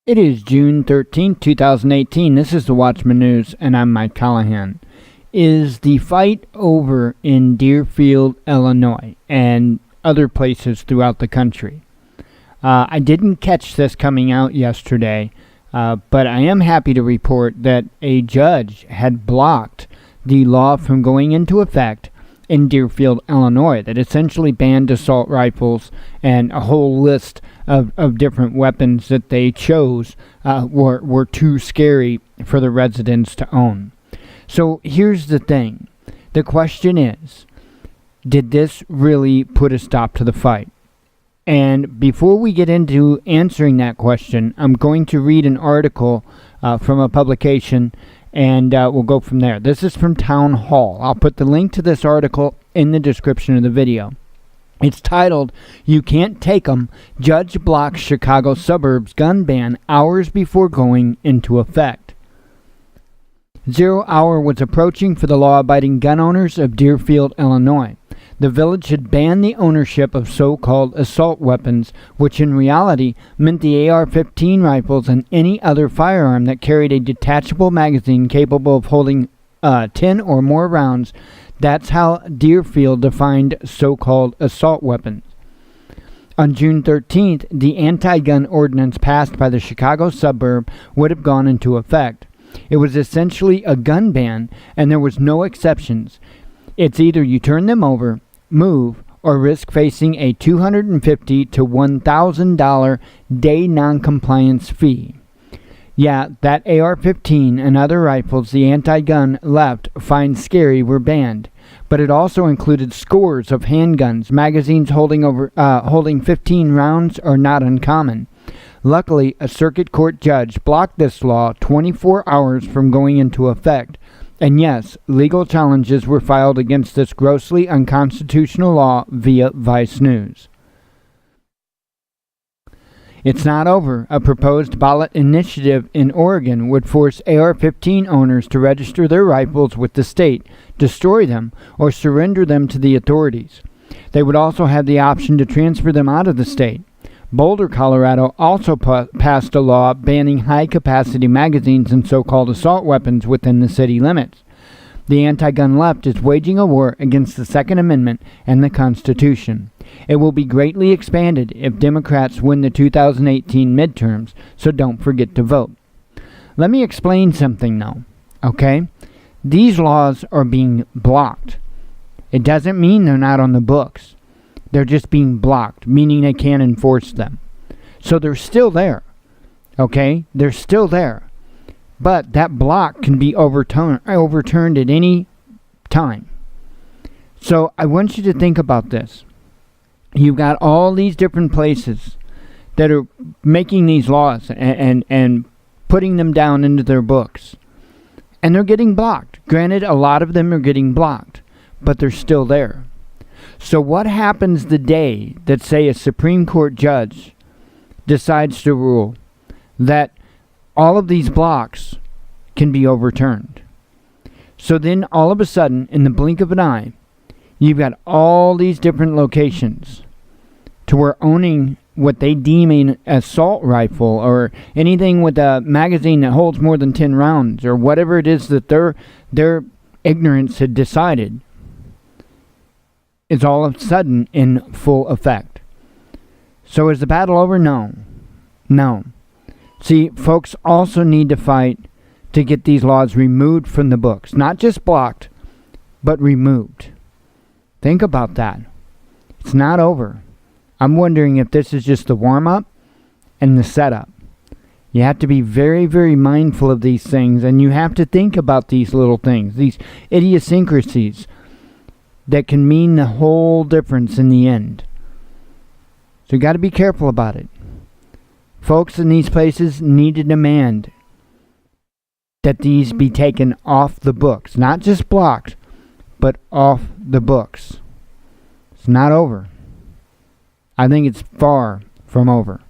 It is June 13th, 2018. This is the Watchman News, and I'm Mike Callahan. Is the fight over in Deerfield, Illinois, and other places throughout the country? I didn't catch this coming out yesterday, but I am happy to report that a judge had blocked the law from going into effect in Deerfield, Illinois, that essentially banned assault rifles and a whole list of different weapons that they chose were too scary for the residents to own. So here's the thing. The question is, did this really put a stop to the fight? And before we get into answering that question, I'm going to read an article from a publication, and we'll go from there. This is from Town Hall. I'll put the link to this article in the description of the video. It's titled, "You Can't Take 'Em, Judge Blocks Chicago Suburbs Gun Ban Hours Before Going into Effect." 0 hour was approaching for the law-abiding gun owners of Deerfield, Illinois. The village had banned the ownership of so-called assault weapons, which in reality meant the AR-15 rifles and any other firearm that carried a detachable magazine capable of holding 10 or more rounds. That's how Deerfield defined so-called assault weapons. On June 13th, the anti-gun ordinance passed by the Chicago suburb would have gone into effect. It was essentially a gun ban, and there was no exceptions. It's either you turn them over, move, or risk facing a $250 to $1,000 day non-compliance fee. Yeah, that AR-15 and other rifles the anti-gun left find scary were banned, but it also included scores of handguns. Magazines holding 15 rounds are not uncommon. Luckily, a circuit court judge blocked this law 24 hours from going into effect. And yes, legal challenges were filed against this grossly unconstitutional law via Vice News. It's not over. A proposed ballot initiative in Oregon would force AR-15 owners to register their rifles with the state, destroy them, or surrender them to the authorities. They would also have the option to transfer them out of the state. Boulder, Colorado also passed a law banning high-capacity magazines and so-called assault weapons within the city limits. The anti-gun left is waging a war against the Second Amendment and the Constitution. It will be greatly expanded if Democrats win the 2018 midterms, so don't forget to vote. Let me explain something, though, okay? These laws are being blocked. It doesn't mean they're not on the books. They're just being blocked, meaning they can't enforce them. So they're still there, okay? They're still there. But that block can be overturned at any time. So I want you to think about this. You've got all these different places that are making these laws and putting them down into their books. And they're getting blocked. Granted, a lot of them are getting blocked, but they're still there. So what happens the day that, say, a Supreme Court judge decides to rule that all of these blocks can be overturned? So then all of a sudden, in the blink of an eye, you've got all these different locations to where owning what they deem an assault rifle or anything with a magazine that holds more than 10 rounds or whatever it is that their ignorance had decided is all of a sudden in full effect. So is the battle over? No. No. See, folks also need to fight to get these laws removed from the books. Not just blocked, but removed. Think about that. It's not over. I'm wondering if this is just the warm-up and the setup. You have to be very, very mindful of these things, and you have to think about these little things, these idiosyncrasies that can mean the whole difference in the end. So you got to be careful about it. Folks in these places need to demand that these be taken off the books. Not just blocked, but off the books. It's not over. I think it's far from over.